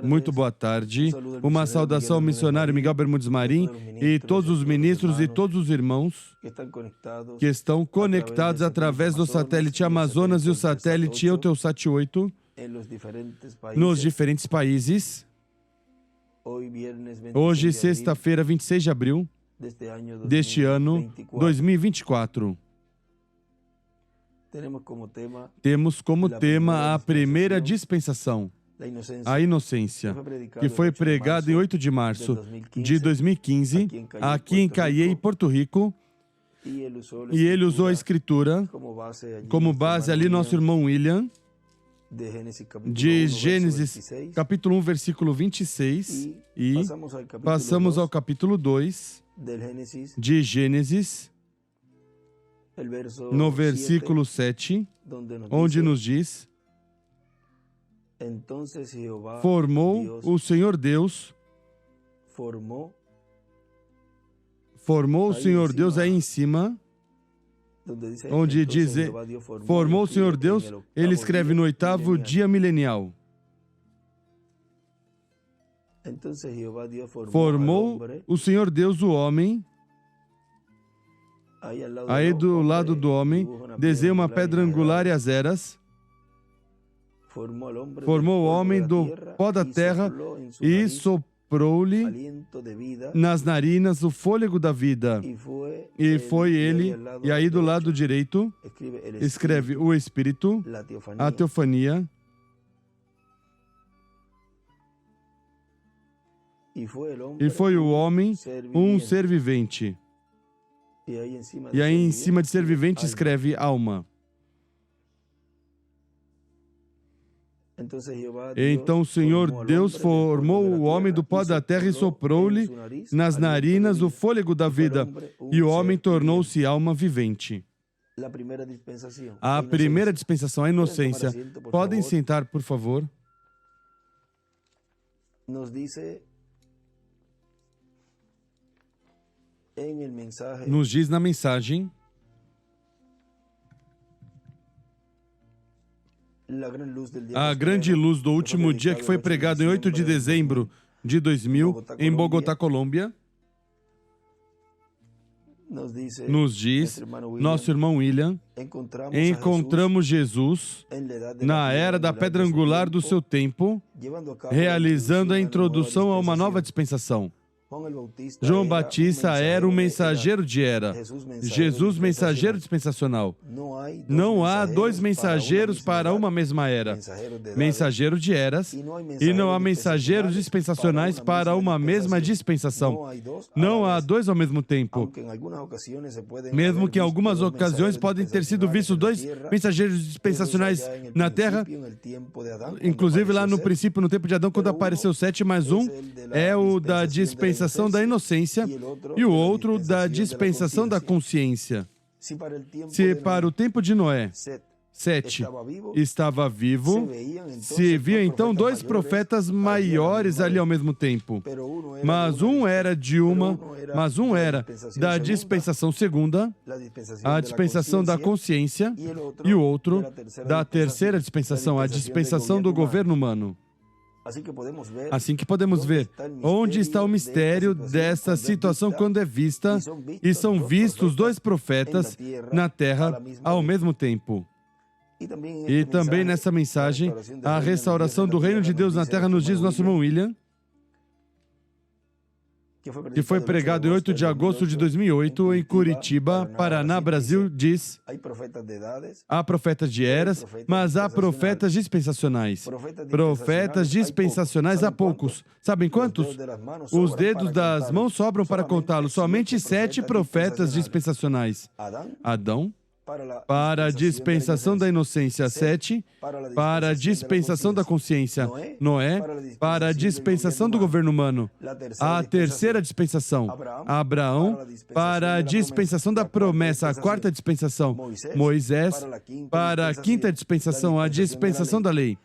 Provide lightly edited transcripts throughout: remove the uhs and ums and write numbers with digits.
Muito boa tarde. Uma saudação ao missionário Miguel Bermudes Marim e todos os ministros e todos os irmãos que estão conectados através do satélite Amazonas e o satélite Eutelsat 8 nos diferentes países. Hoje, sexta-feira, 26 de abril deste ano 2024. Temos como tema a primeira dispensação, a inocência, que foi pregada em 8 de março de 2015, aqui em Caiei, Porto Rico, e ele usou a escritura como base ali, nosso irmão William, de Gênesis, capítulo 1, versículo 26, e passamos ao capítulo 2 de Gênesis, no versículo 7, onde nos diz: formou o Senhor Deus, formou o Senhor Deus aí em cima, onde diz, formou o Senhor Deus, ele escreve no 8º dia milenial. Formou o Senhor Deus o homem. Aí do lado do homem, desenha uma pedra angular e as eras. Formou o homem do pó da terra e soprou-lhe nas narinas o fôlego da vida. E foi ele, e aí do lado direito, escreve o Espírito, a teofania. E foi o homem um ser vivente. E aí em cima de ser vivente escreve alma. Então o Senhor Deus formou o homem do pó da terra e soprou-lhe nas narinas o fôlego da vida, e o homem tornou-se alma vivente. A primeira dispensação, a inocência. Podem sentar, por favor. Nos diz na mensagem: a grande luz do último dia, que foi pregado em 8 de dezembro de 2000, em Bogotá, Colômbia, nos diz, nosso irmão William, encontramos Jesus na era da pedra angular do seu tempo, realizando a introdução a uma nova dispensação. João Batista era o mensageiro de era, Jesus mensageiro dispensacional. Não há dois mensageiros para uma mesma era, mensageiro de eras, e não há mensageiros dispensacionais para uma mesma dispensação. Não há dois ao mesmo tempo, mesmo que em algumas ocasiões podem ter sido vistos dois mensageiros dispensacionais na Terra, inclusive lá no princípio, no tempo de Adão, quando apareceu 7, mas um é o da dispensação da inocência e o outro da dispensação da consciência. Se para o tempo de Noé, 7 estava vivo, se viam então dois profetas maiores ali ao mesmo tempo. Mas um era da dispensação segunda, a dispensação da consciência, e o outro da terceira dispensação, a dispensação do governo humano. Assim que podemos ver onde está o mistério desta situação quando é vista e são vistos dois profetas na terra ao mesmo tempo. E também nessa mensagem, a restauração do reino de Deus na terra, nos diz nosso irmão William, que foi pregado em 8 de agosto de 2008 em Curitiba, Paraná, Brasil, diz: há profetas de eras, mas há profetas dispensacionais. Profetas dispensacionais há poucos. Sabem quantos? Os dedos das mãos sobram para contá-los. Somente 7 profetas dispensacionais. Adão, para a dispensação da inocência, 7, para a dispensação da consciência, Noé, para a dispensação do governo humano, a terceira dispensação, Abraão, para a dispensação da promessa, a quarta dispensação, Moisés, para a quinta dispensação, a dispensação da lei,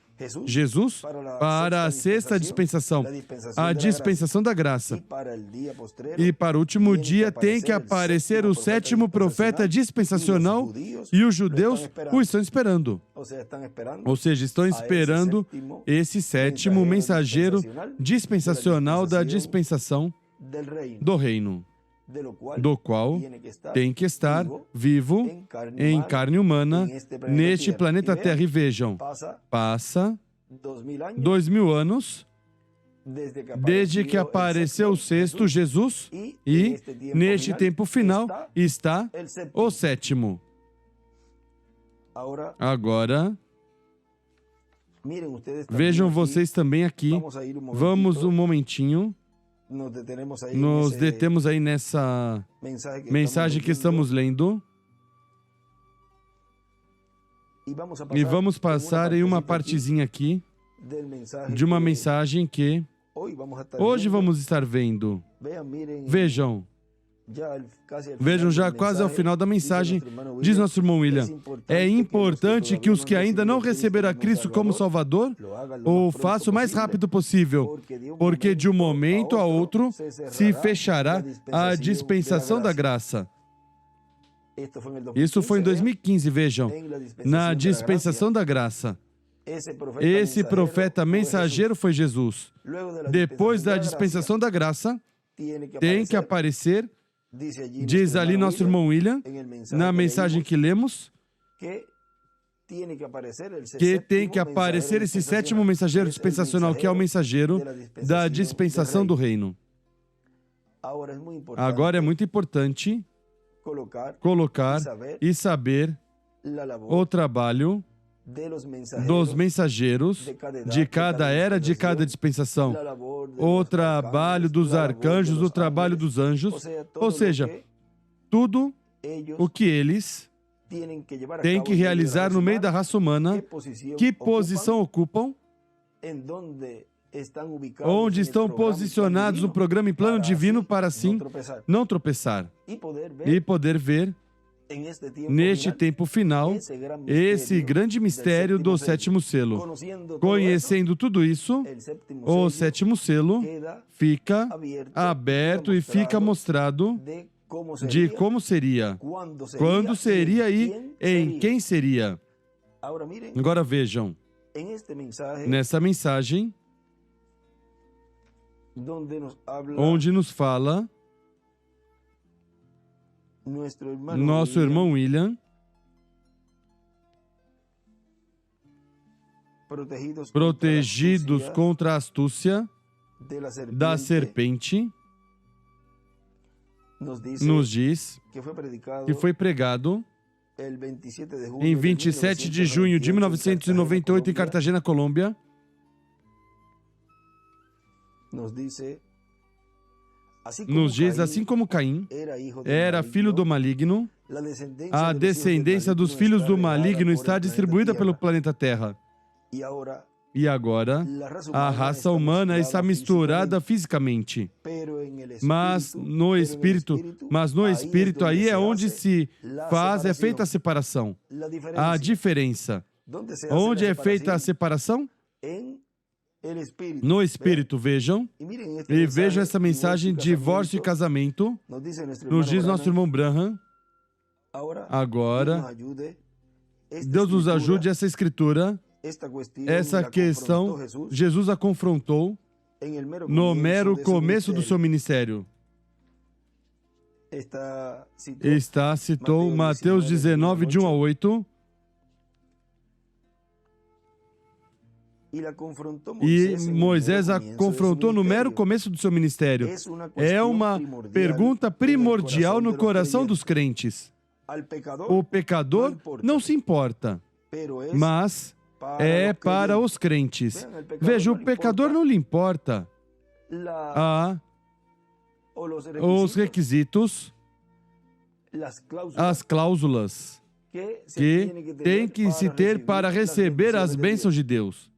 Jesus para a sexta dispensação, a dispensação da graça. E para o último dia tem que aparecer o sétimo profeta dispensacional e os judeus o estão esperando. Ou seja, estão esperando esse sétimo mensageiro dispensacional da dispensação do reino, do qual tem que estar vivo em carne humana neste planeta Terra. E vejam, passa 2000 anos desde que apareceu o sexto, Jesus, e neste tempo final está o sétimo. Agora, vejam vocês também aqui, vamos um momentinho. Nos detemos aí nessa mensagem que estamos lendo e vamos passar em uma partezinha aqui de uma mensagem que hoje vamos estar vendo. Vejam já quase ao final da mensagem, diz nosso irmão William, é importante que os que ainda não receberam a Cristo como Salvador o façam o mais rápido possível, porque de um momento a outro se fechará a dispensação da graça. Isso foi em 2015, vejam, na dispensação da graça. Esse profeta mensageiro foi Jesus. Depois da dispensação da graça, tem que aparecer, diz ali nosso irmão William, na mensagem que lemos, que tem que aparecer esse sétimo mensageiro dispensacional, que é o mensageiro da dispensação do reino. Agora é muito importante colocar e saber o trabalho dos mensageiros de cada era, de cada dispensação, o trabalho dos arcanjos, o trabalho dos anjos, ou seja, tudo o que eles têm que realizar no meio da raça humana, que posição ocupam, onde estão posicionados no programa e plano divino para assim não tropeçar e poder ver neste tempo final esse grande mistério do sétimo selo. Conhecendo tudo isso, o sétimo selo fica aberto e fica mostrado de como seria, quando seria e em quem seria. Agora vejam, nessa mensagem, onde nos fala nosso irmão William, protegidos contra a astúcia da serpente, nos diz que foi pregado em 27 de junho de 1998 em Cartagena, Colômbia. Nos diz, assim como Caim era filho do maligno, a descendência dos filhos do maligno está distribuída pelo planeta Terra. E agora, a raça humana está misturada fisicamente. Mas no espírito aí é onde se faz, é feita a separação. A diferença. Onde é feita a separação? No espírito, vejam, e vejam essa mensagem, divórcio e casamento, nos diz nosso irmão Branham. Agora, Deus nos ajude, essa escritura, essa questão, Jesus a confrontou no mero começo do seu ministério. Citou Mateus 19, de 1 a 8, e Moisés a confrontou no mero começo do seu ministério. É uma pergunta primordial no coração dos crentes. O pecador não se importa, mas é para os crentes. Veja, o pecador não lhe importa os requisitos, as cláusulas que tem que se ter para receber as bênçãos de Deus.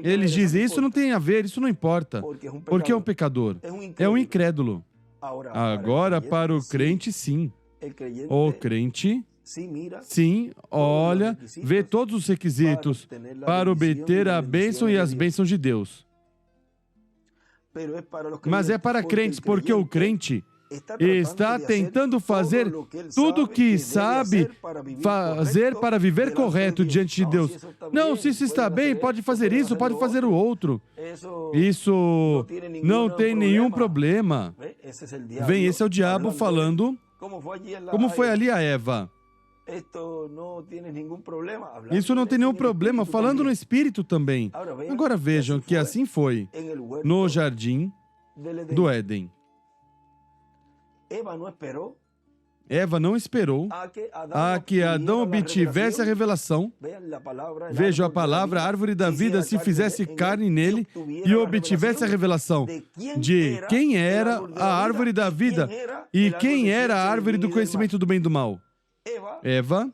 Eles dizem, isso não tem a ver, isso não importa, porque é um pecador, é um incrédulo. Agora, para o crente, sim. O crente Sim, olha, vê todos os requisitos para obter a bênção e as bênçãos de Deus. Mas é para crentes, porque o crente está tentando fazer tudo o que sabe fazer para viver correto diante de Deus. Não, se isso está bem, pode fazer isso, pode fazer o outro. Isso não tem nenhum problema. Vem, esse é o diabo falando, como foi ali a Eva. Isso não tem nenhum problema, falando no Espírito também. Agora vejam que assim foi no jardim do Éden. Eva não esperou a que Adão obtivesse a revelação. Vejam a palavra, a árvore da vida se fizesse carne nele e obtivesse a revelação de quem era a árvore da vida e quem era a árvore do conhecimento do bem e do mal. Eva,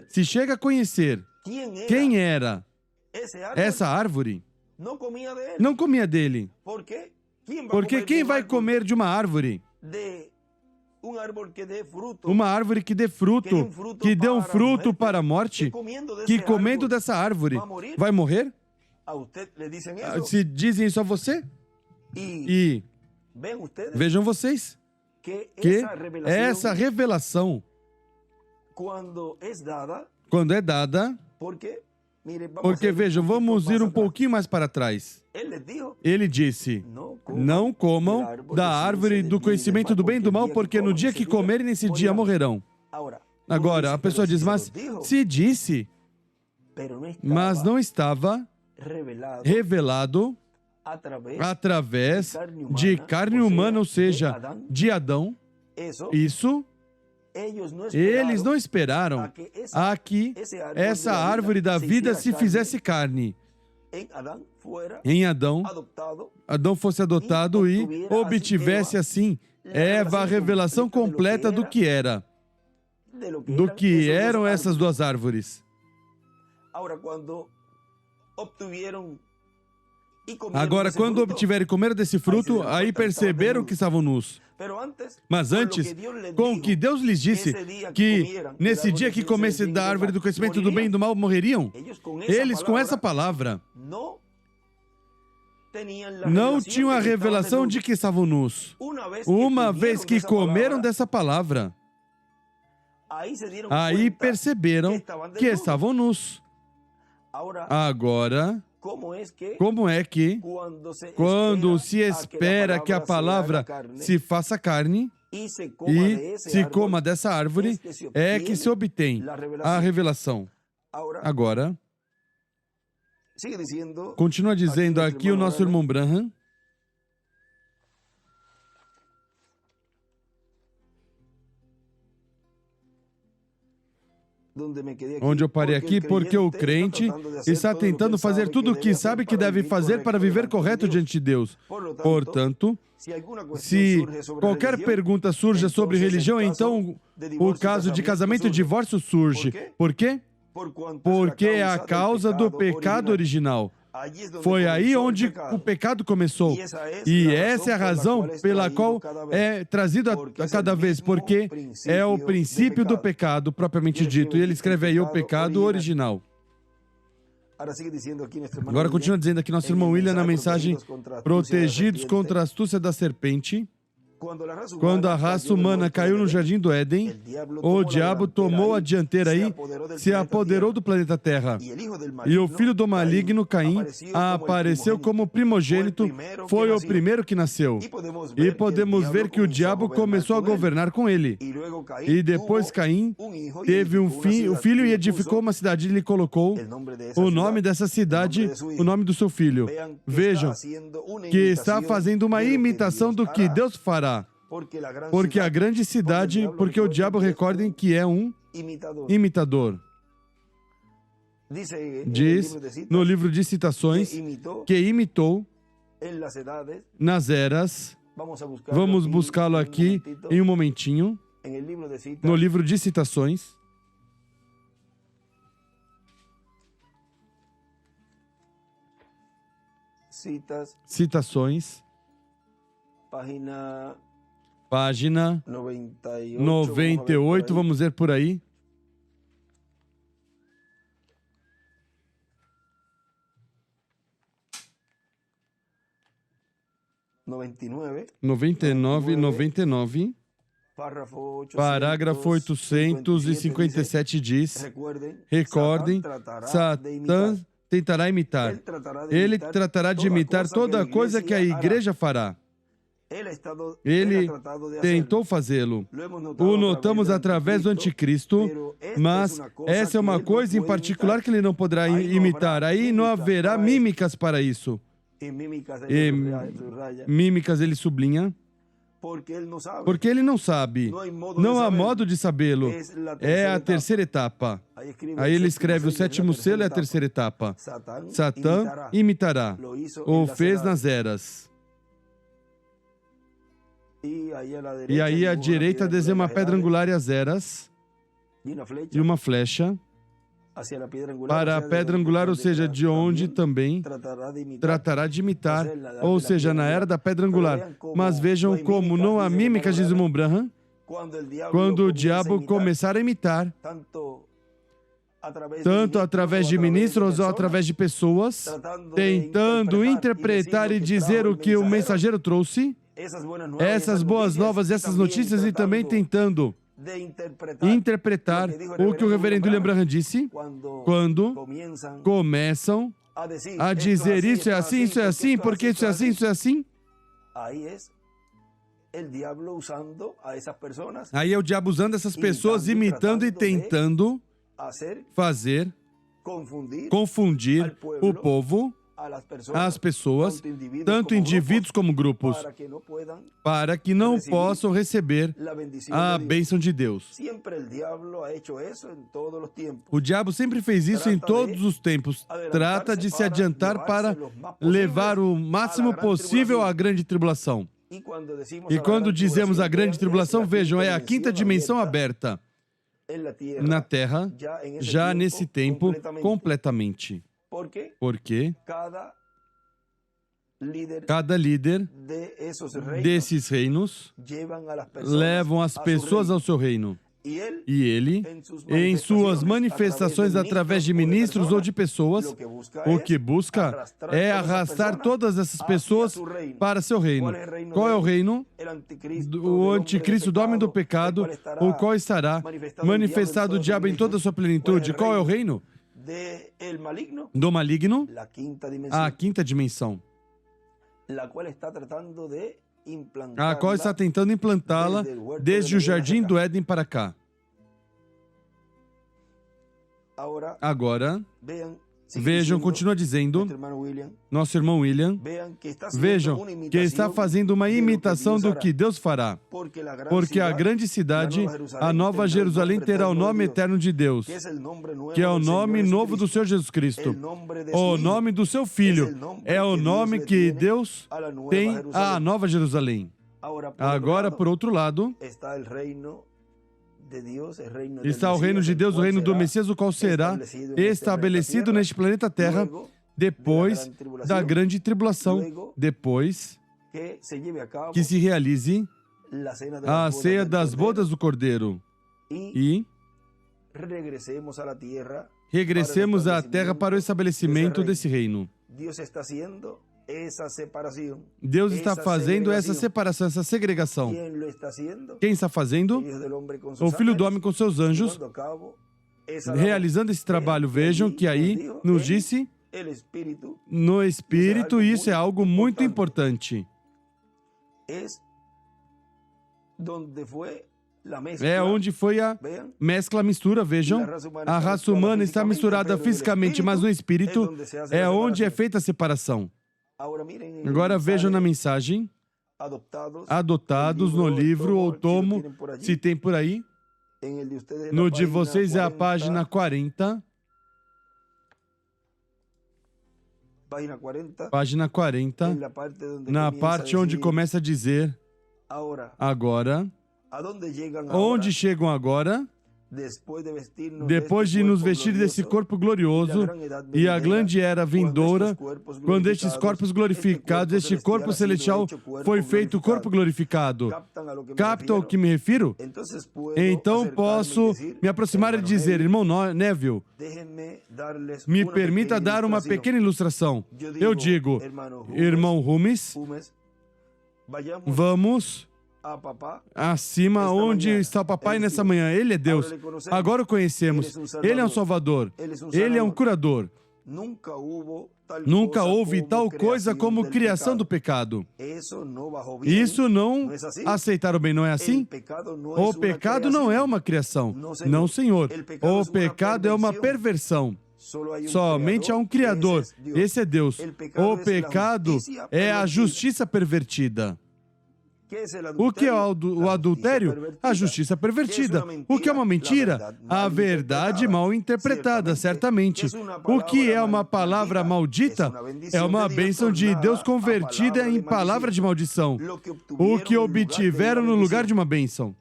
se chega a conhecer quem era essa árvore, não comia dele. Porque quem vai comer de uma árvore? Uma árvore que dê fruto, que dê um fruto para a morte, que comendo dessa árvore vai morrer? Se dizem isso a você? E vejam vocês que essa revelação, quando é dada, porque vejam, vamos ir um pouquinho mais para trás. Ele disse, não comam da árvore do conhecimento do bem e do mal, porque no dia que comerem, nesse dia morrerão. Agora, a pessoa diz, mas se disse, mas não estava revelado através de carne humana, ou seja, de Adão. Isso, eles não esperaram a que essa árvore da vida se fizesse carne. Em Adão, Adão fosse adotado e obtivesse assim Eva a revelação completa do que era, do que eram essas duas árvores. Agora, quando obtiverem comer desse fruto, aí perceberam que estavam nus. Mas antes, com o que Deus lhes disse, que nesse dia que comessem da árvore do conhecimento do bem e do mal, morreriam, eles com essa palavra não tinham a revelação de que estavam nus. Uma vez que comeram dessa palavra, aí perceberam que estavam nus. Agora, como é que, quando se espera que a palavra se faça carne e se coma dessa árvore, é que se obtém a revelação? Agora, continua dizendo aqui o nosso irmão Branham, onde eu parei aqui, porque o crente está tentando fazer tudo o que sabe que deve fazer para viver correto diante de Deus. Portanto, se qualquer pergunta surge sobre religião, então o caso de casamento e divórcio surge. Por quê? Porque é a causa do pecado original. Foi aí onde o pecado começou. E essa é a razão pela qual é trazido a cada vez, porque é o princípio do pecado propriamente dito. E ele escreve aí o pecado original. Agora continua dizendo aqui nosso irmão William na mensagem Protegidos contra a astúcia da serpente. Quando a raça humana caiu no jardim do Éden, o diabo tomou a dianteira aí, se apoderou do planeta Terra. E o filho do maligno, Caim, apareceu como primogênito, foi o primeiro que nasceu. E podemos ver que o diabo começou a governar com ele. E depois Caim teve um filho e edificou uma cidade e lhe colocou o nome dessa cidade, o nome do seu filho. Vejam que está fazendo uma imitação do que Deus fará. Porque a grande cidade, porque o diabo, recordem que é um imitador. Diz no livro de Citações que imitou nas eras. Vamos buscá-lo aqui em um momentinho. No livro de Citações. Citações. Página 98, vamos ver por aí. Noventa e nove. Parágrafo 857 diz: recordem, Satã tentará imitar. Ele tratará de imitar toda coisa que a igreja fará. Ele tentou fazê-lo. O notamos através do anticristo, mas essa é uma coisa em particular que ele não poderá imitar. Aí não haverá mímicas para isso. E mímicas ele sublinha. Porque ele não sabe. Não há modo de sabê-lo. É a terceira etapa. Aí ele escreve: o sétimo selo é a terceira etapa. Satã imitará. O fez nas eras. E aí à direita desenha uma pedra angular e as eras. E uma flecha para a pedra angular, ou seja, de onde também tratará de imitar, ou seja, na era da pedra angular. Mas vejam como não há mímica, diz o Branham, quando o diabo começar a imitar, tanto através de ministros ou através de pessoas, tentando interpretar e dizer o que o mensageiro trouxe, essas boas novas, essas notícias, e também tentando interpretar o que o reverendo William Branham disse, quando começam a dizer isso é assim, porque isso é assim. Aí é o diabo usando essas pessoas, imitando e tentando fazer confundir o povo, as pessoas, tanto indivíduos como grupos, para que não possam receber a bênção de Deus. O diabo sempre fez isso em todos os tempos. Trata de se adiantar para levar o máximo possível à grande tribulação. E quando dizemos a grande tribulação, vejam, é a quinta dimensão aberta na Terra, já nesse tempo, completamente. Porque cada líder desses reinos levam as pessoas ao seu reino. E ele, em suas manifestações através de ministros ou de pessoas, o que busca é arrastar todas essas pessoas para seu reino. Qual é o reino? O anticristo, do homem do pecado, o qual estará manifestado o diabo em toda a sua plenitude. Qual é o reino? Do maligno, a quinta dimensão, a qual está tentando implantá-la desde o Jardim do Éden para cá. Agora, vejam, continua dizendo, nosso irmão William, vejam que está fazendo uma imitação do que Deus fará, porque a grande cidade, a Nova Jerusalém, terá o nome eterno de Deus, que é o nome novo do Senhor Jesus Cristo, o nome do seu Filho, é o nome que Deus tem à Nova Jerusalém. Agora, por outro lado, está o reino de Deus, o reino do Messias, o qual será estabelecido neste planeta Terra depois da grande tribulação, depois que se realize a ceia das bodas do Cordeiro e regressemos à Terra para o estabelecimento desse reino. Deus está fazendo essa separação, essa segregação. Quem está fazendo? O Filho do Homem com seus anjos, realizando esse trabalho. Vejam que aí nos disse, no Espírito, isso é algo muito importante. É onde foi a mescla, a mistura, vejam. A raça humana está misturada fisicamente, mas no Espírito é onde é feita a separação. Agora vejam na mensagem, adotados no livro ou tomo, se tem por aí. No de vocês é a página 40. Página 40, na parte onde começa a dizer, agora, onde chegam agora? depois de nos vestir desse corpo glorioso, e a grande era vindoura, quando estes corpos glorificados, este corpo celestial foi feito corpo glorificado. Captam ao que me refiro? Então posso me aproximar e dizer, irmão Neville, me permita dar uma pequena ilustração. Eu digo, irmão Humes, vamos acima onde está o papai nessa manhã. Ele é Deus. Agora o conhecemos. Ele é um Salvador. Ele é um curador. Nunca houve tal coisa como criação do pecado. Isso não aceitar o bem, não é assim? O pecado não é uma criação. Não, Senhor. O pecado é uma perversão. Somente há um Criador. Esse é Deus. O pecado é a justiça pervertida. O que é o adultério? A justiça pervertida. O que é uma mentira? A verdade mal interpretada, certamente. O que é uma palavra maldita? É uma bênção de Deus convertida em palavra de maldição. O que obtiveram no lugar de uma bênção.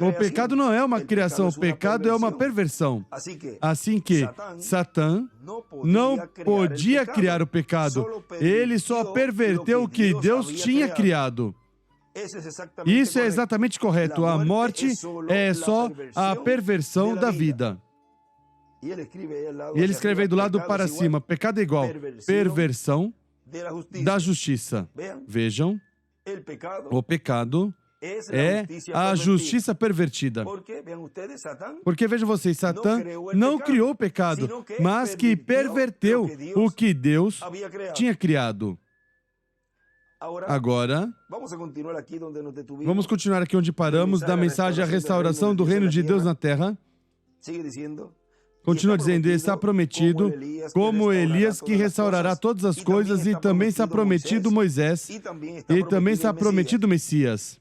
O pecado não é uma criação, o pecado é uma perversão. Assim que Satã não podia criar o pecado, ele só perverteu o que Deus tinha criado. Isso é exatamente correto. A morte é só a perversão da vida. E ele escreve aí do lado para cima, pecado é igual, perversão da justiça. Vejam, o pecado é a justiça pervertida. Porque, vejam vocês, Satã não criou o pecado, mas que perverteu o que Deus tinha criado. Agora, vamos continuar aqui onde paramos, da mensagem à restauração do reino de Deus na terra. Continua dizendo, está prometido, como Elias, que restaurará todas as coisas, e também está prometido Moisés, e também está prometido Messias.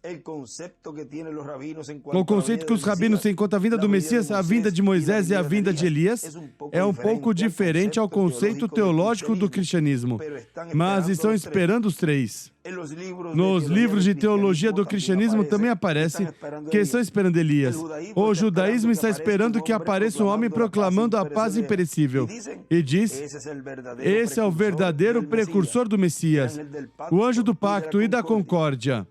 O conceito que os rabinos têm quanto à vinda do Messias, a vinda de Moisés e a vinda de Elias, é um pouco diferente ao conceito teológico do cristianismo, mas estão esperando os três. Nos livros de teologia do cristianismo também aparece que estão esperando Elias. O judaísmo está esperando que apareça um homem proclamando a paz imperecível. E diz, esse é o verdadeiro precursor do Messias, o anjo do pacto e da concórdia.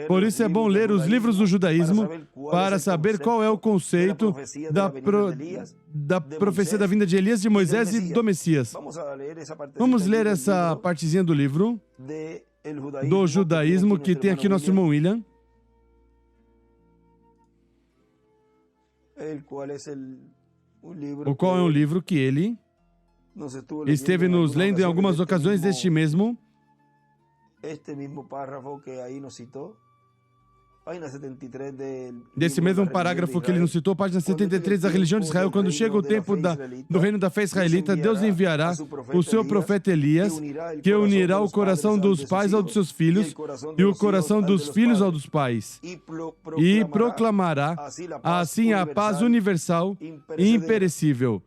Por isso é bom ler os livros do judaísmo para saber qual é o conceito da profecia da vinda de Elias, de Moisés e do Messias. Vamos ler essa partezinha do livro do judaísmo que tem aqui nosso irmão William. O qual é um livro que ele esteve nos lendo em algumas ocasiões deste mesmo desse mesmo parágrafo que ele nos citou, página 73 da religião de Israel. Quando chega o tempo do reino da fé israelita, Deus enviará o seu profeta Elias, que unirá o coração dos pais ao dos seus filhos e o coração dos filhos ao dos pais, e proclamará assim a paz universal e imperecível.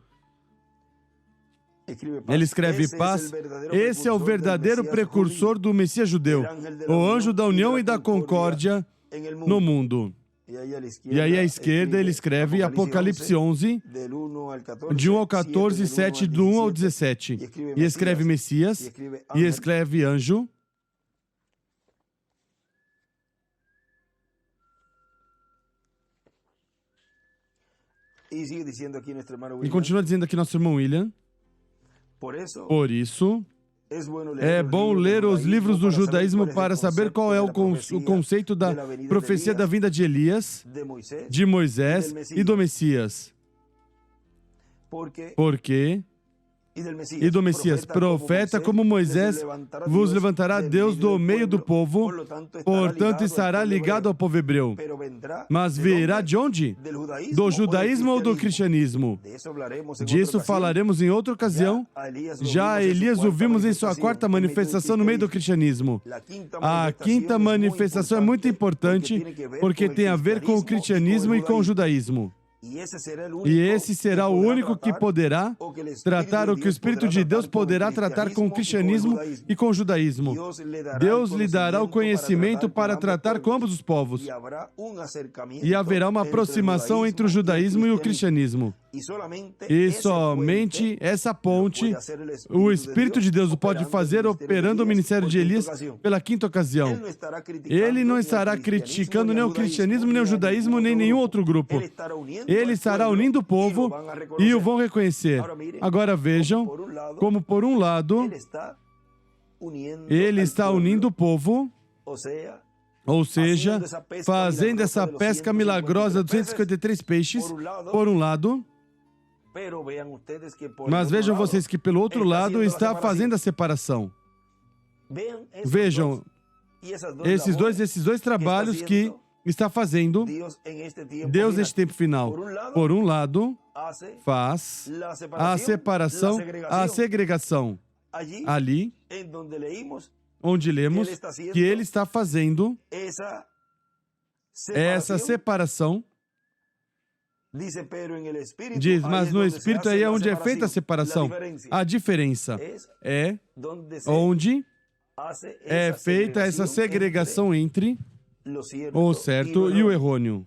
Ele escreve paz. Esse é o verdadeiro precursor do Messias judeu, o anjo da união e da concórdia no mundo. E aí à esquerda ele escreve Apocalipse 11, de 1 ao 14, 7, do 1 ao 17. E escreve Messias, e escreve anjo. E continua dizendo aqui nosso irmão William, por isso, é bom ler os livros do judaísmo para saber qual é o conceito da profecia da vinda de Elias, de Moisés e do Messias. Porque, e do Messias, profeta como Moisés vos levantará Deus do meio do povo, portanto estará ligado ao povo hebreu. Mas virá de onde? Do judaísmo ou do cristianismo? Disso falaremos em outra ocasião. Já Elias o vimos em sua quarta manifestação no meio do cristianismo. A quinta manifestação é muito importante porque tem a ver com o cristianismo e com o judaísmo. E esse será o único que poderá tratar o que o Espírito de Deus poderá tratar com o cristianismo e com o judaísmo. Deus lhe dará o conhecimento para tratar com ambos os povos. E haverá uma aproximação entre o judaísmo e o cristianismo. E somente essa ponte, o Espírito de Deus pode fazer operando o ministério de Elias pela quinta ocasião. Ele não estará criticando nem o cristianismo, nem o judaísmo, nem nenhum outro grupo. Ele estará unindo o povo e o vão reconhecer. Agora vejam como, por um lado, ele está unindo o povo, ou seja, fazendo essa pesca milagrosa de 253 peixes, por um lado. Mas vejam vocês que, pelo outro lado, está fazendo a separação. Vejam esses dois trabalhos que está fazendo Deus neste tempo final. Por um lado, faz a separação, a segregação. Ali, onde lemos que ele está fazendo essa separação. Diz, mas no Espírito aí é onde é feita a separação. A diferença é onde é feita essa segregação entre o certo e o errôneo.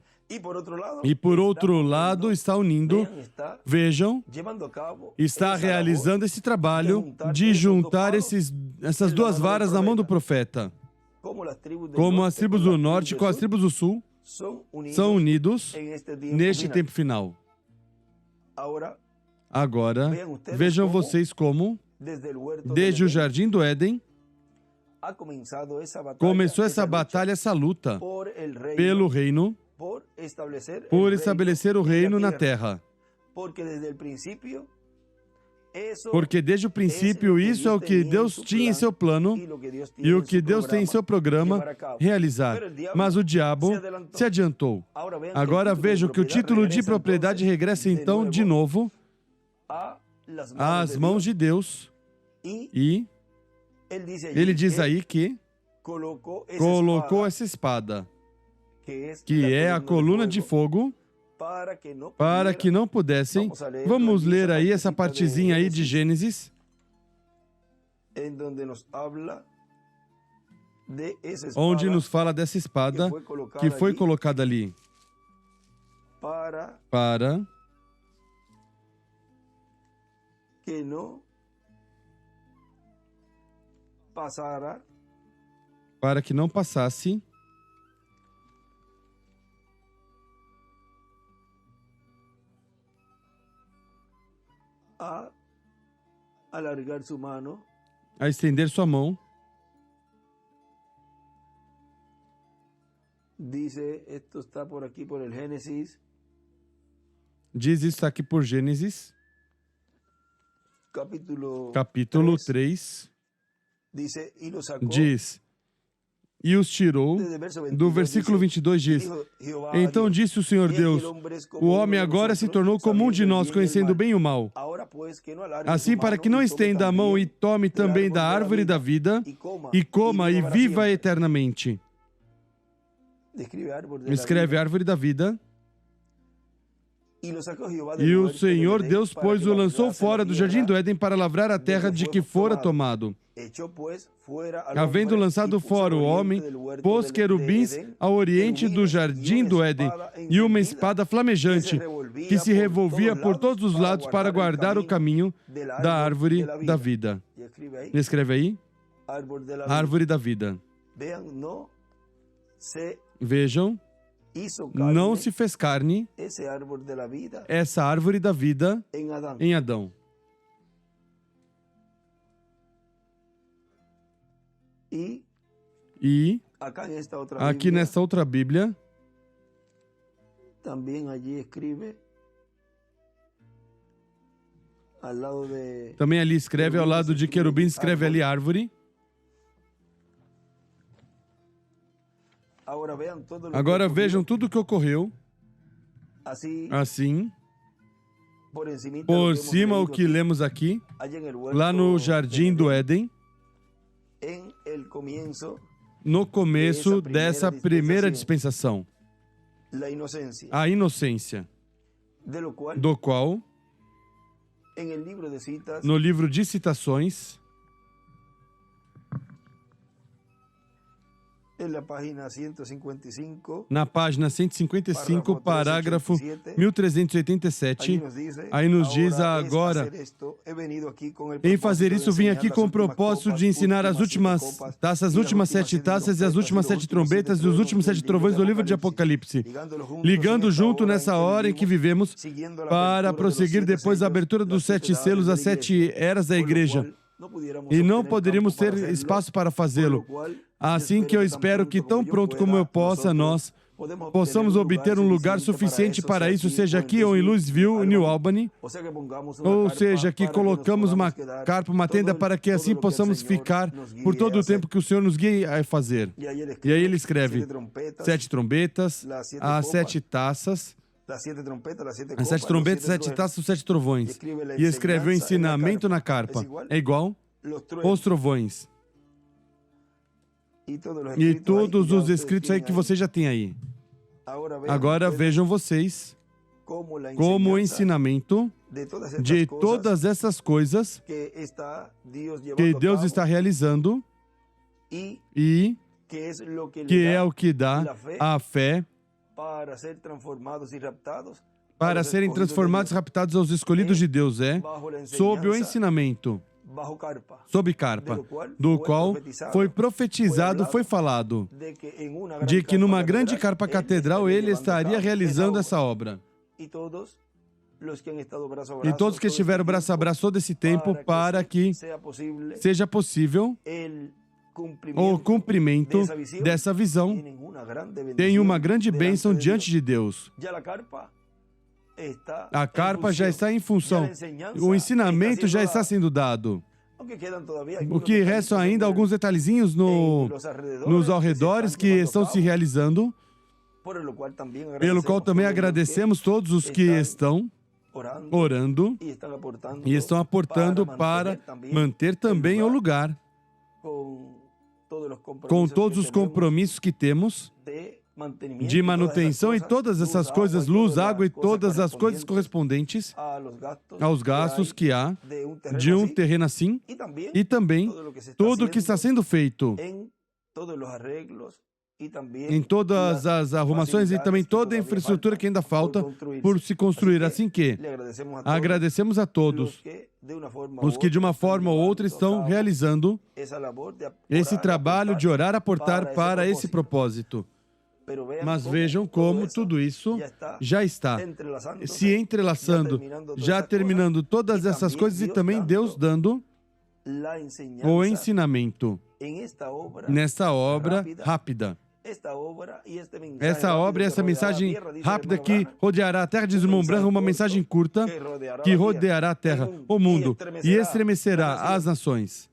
E por outro lado está unindo, vejam, está realizando esse trabalho de juntar essas duas varas na mão do profeta. Como as tribos do norte com as tribos do sul são unidos neste tempo final. Agora, vejam vocês como, desde o Jardim do Éden, começou essa batalha, essa luta pelo reino, por estabelecer o reino na terra. Porque desde o princípio isso é o que Deus tinha em seu plano e o que Deus tem em seu programa realizar. Mas o diabo se adiantou. Agora vejam que o título de propriedade regressa então de novo às mãos de Deus. E ele diz aí que colocou essa espada, que é a coluna de fogo, para que não pudessem. Vamos ler aí essa partezinha aí de Gênesis, onde nos fala dessa espada que foi colocada ali para que não passasse a estender sua mão. Diz isso aqui por Gênesis, capítulo 3. Diz, e os tirou, do versículo 22 diz, então disse o Senhor Deus, o homem agora se tornou como um de nós, conhecendo bem o mal. Assim, para que não estenda a mão e tome também da árvore da vida, e coma e viva eternamente. Escreve árvore da vida. E o Senhor Deus, pois, o lançou fora do jardim do Éden para lavrar a terra de que fora tomado. Havendo lançado fora o homem, pôs querubins ao oriente do jardim do Éden e uma espada flamejante que se revolvia por todos os lados para guardar o caminho da árvore da vida. Escreve aí, árvore da vida. Vejam, não se fez carne essa árvore da vida em Adão. E aqui nesta outra Bíblia, também ali escreve, ao lado de querubim, escreve ali árvore. Agora vejam tudo o que ocorreu, assim, por cima o que lemos aqui, lá no Jardim do Éden, no começo dessa primeira dispensação, a inocência. do qual, no livro de citações, na página 155, parágrafo 1387, aí nos diz agora, em fazer isso vim aqui com o propósito de ensinar as últimas taças, as últimas 7 taças e as últimas 7 trombetas e os últimos 7 trovões do livro de Apocalipse, ligando junto nessa hora em que vivemos para prosseguir depois da abertura dos 7 selos, as 7 eras da igreja. E não poderíamos ter espaço para fazê-lo. Assim que eu espero que tão pronto como eu possa, nós possamos obter um lugar suficiente para isso, seja aqui ou em Louisville, New Albany, ou seja, que colocamos uma carpa, uma tenda, para que assim possamos ficar por todo o tempo que o Senhor nos guie a fazer. E aí ele escreve 7 trombetas, as 7 taças, as 7 trombetas, 7 taças, 7 trovões. E escreve o ensinamento na carpa. É igual os trovões. E todos os escritos aí que você já tem aí. Agora vejam vocês como o ensinamento de todas essas coisas que Deus está realizando e que é o que dá a fé para serem transformados e raptados aos escolhidos de Deus, sob o ensinamento, sob carpa, do qual foi profetizado, foi falado, de que numa grande carpa catedral ele estaria realizando essa obra. E todos que estiveram braço a braço todo esse tempo, para que seja possível o cumprimento dessa visão, tem uma grande bênção diante de Deus. A carpa já está em função, o ensinamento já está sendo dado. O que restam ainda alguns detalhezinhos nos arredores que estão se realizando, pelo qual também agradecemos todos os que estão orando e estão aportando para manter também o lugar, com todos os compromissos que temos de manutenção e todas essas coisas, luz, água e todas as coisas correspondentes aos gastos que há de um terreno assim, e também tudo o que está sendo feito em todas as arrumações e também toda a infraestrutura que ainda falta por se construir. Assim que agradecemos a todos os que de uma forma ou outra estão realizando esse trabalho de orar, aportar para esse propósito. Mas vejam como tudo isso já está se entrelaçando, já terminando todas essas coisas, e também Deus dando o ensinamento nessa obra rápida. Essa obra e essa mensagem rápida que rodeará a terra, diz o irmão Branham, uma mensagem curta que rodeará a terra, o mundo, e estremecerá as nações.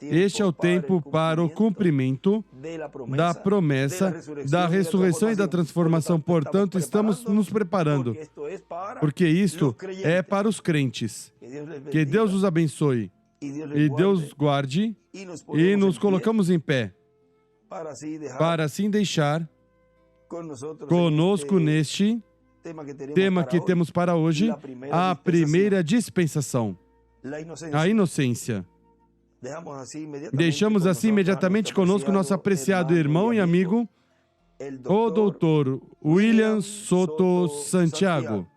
Este é o tempo para o cumprimento da promessa, da ressurreição e da transformação. Portanto, estamos nos preparando, porque isto é para os crentes. Que Deus os abençoe e Deus guarde, e nos colocamos em pé para assim deixar conosco neste tema que temos para hoje, a primeira dispensação, a inocência. Deixamos assim imediatamente conosco nosso apreciado irmão e amigo, o doutor William Soto Santiago.